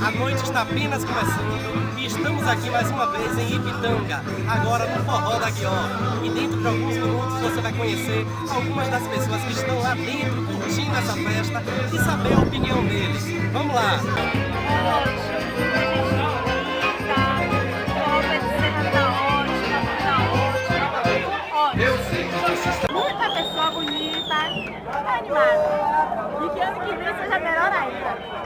A noite está apenas começando e estamos aqui mais uma vez em Ipitanga, agora no Forró da Guió. E dentro de alguns minutos você vai conhecer algumas das pessoas que estão lá dentro curtindo essa festa e saber a opinião deles. Vamos lá! Muita pessoa bonita, tá animada. E que ano que vem seja melhor ainda.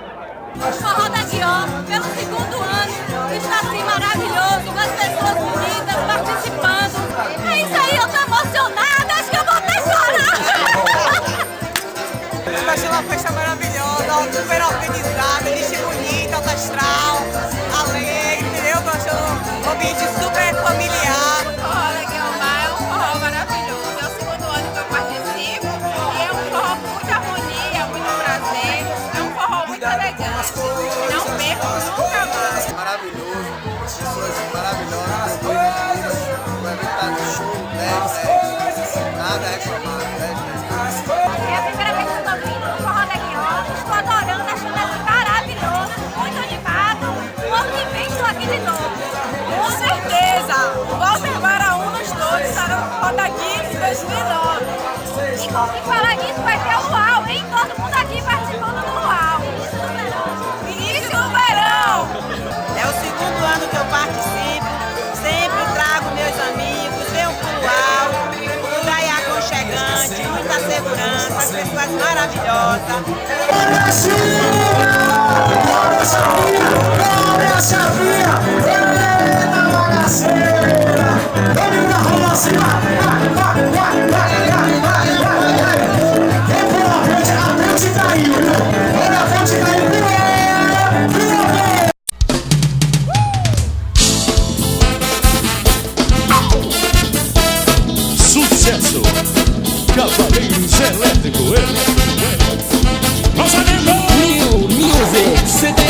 O Forró da Guió, pelo segundo ano, está assim maravilhoso, com as pessoas bonitas participando. É isso aí, eu tô emocionada, acho que eu vou até chorar. Vai ser uma festa maravilhosa, super organizada, gente bonita, alto astral, alegre, entendeu? Gosto de um ambiente super familiar. O Forró da Guiomar é um forró maravilhoso, é o segundo ano que eu participo e é um forró com muita harmonia, muito prazer, é um forró muito elegante, não perco nunca mais. Maravilhoso, pessoas maravilhosas, o evento tá no show, 10, nada a reclamar, 10. É a primeira vez que eu tô vindo no Forró da Guió, estou adorando, achando assim maravilhoso, muito animado. O ano que vem estou aqui de novo. Com certeza, o Walter Baraúnos todos estarão no Forró da Guió em 2009. E falar nisso, vai ter o Luau, hein? Todo mundo aqui participando do Luau. Início do verão! É o segundo ano que eu participo, sempre trago meus amigos, venho pro Luau, o lugar é aconchegante, muita segurança, as pessoas maravilhosas. Sucesso! Cavaleiros Elétrico, New Music CD.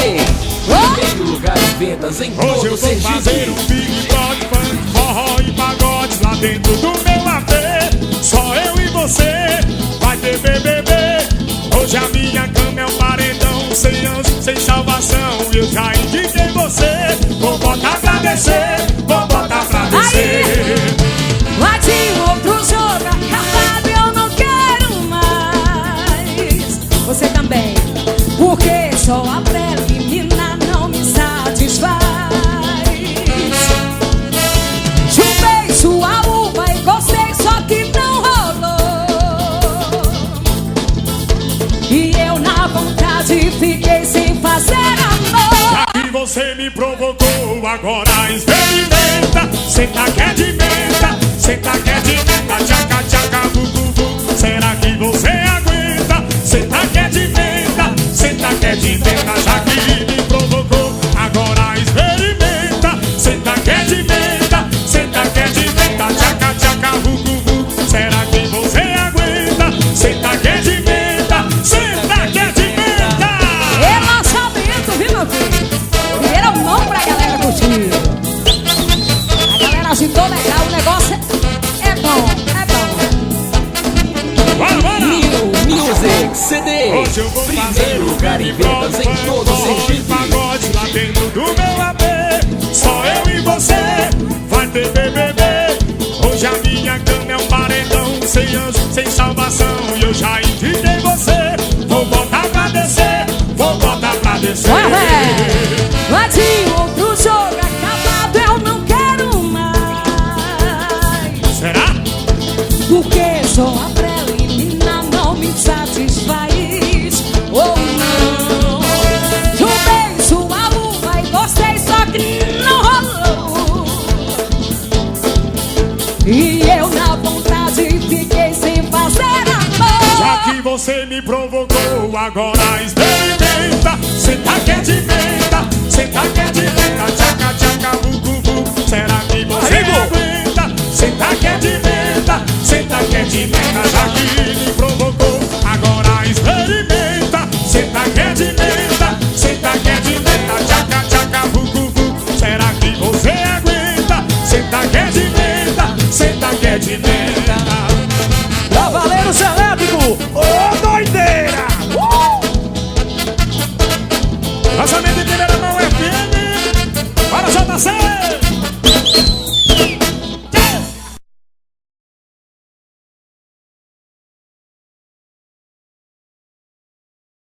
Primeiro lugar em vendas em todo hoje eu vou fazer um Big Block, funk, forró e pagode lá dentro do meu AP. Só eu e você, vai ter BBB. Hoje a minha cama é um paredão, sem anjo, sem salvação. Eu já indiquei você, vou botar pra descer, vou botar pra descer. Vai de outro jogo acabado, eu não quero mais. Você também, porque só a preliminar não me satisfaz. Chupei sua uva e gostei, só que não rolou. E eu na vontade fiquei sem fazer amor. Já que você me provocou, agora experimenta. Senta que é de menta, senta que é de menta, tchaca, tchaca, vucu, vucu. Será que você aguenta? Senta que é de menta, senta que é de menta. Já que me provocou, agora experimenta. Senta que é de menta, senta que é de menta, tchaca, tchaca, vucu, vucu. Será que você aguenta? Senta que é de menta, senta que é de menta. Relaxamento, viu, meu filho? Primeira mão pra galera curtir. A galera agitou legal, o negócio é bom, é bom. Bora, bora! New Music CD. Hoje eu vou fazer Primeiro lugar em vendas em todo o Sergipe. pagode lá dentro do meu AP. Só eu e você, vai ter BBB. Hoje a minha cama é um paredão, sem anjo, sem salvação. E eu já indiquei você, vou botar pra descer, vou botar pra descer. Vai de outro jogo acabado, eu não quero mais. Será? Porque só a preliminar não me satisfaz. Oh não. Chupei sua uva e gostei, só que não rolou. E eu na vontade fiquei sem fazer amor. Já que você me provocou, agora experimenta. Senta que é de menta, senta que é de menta.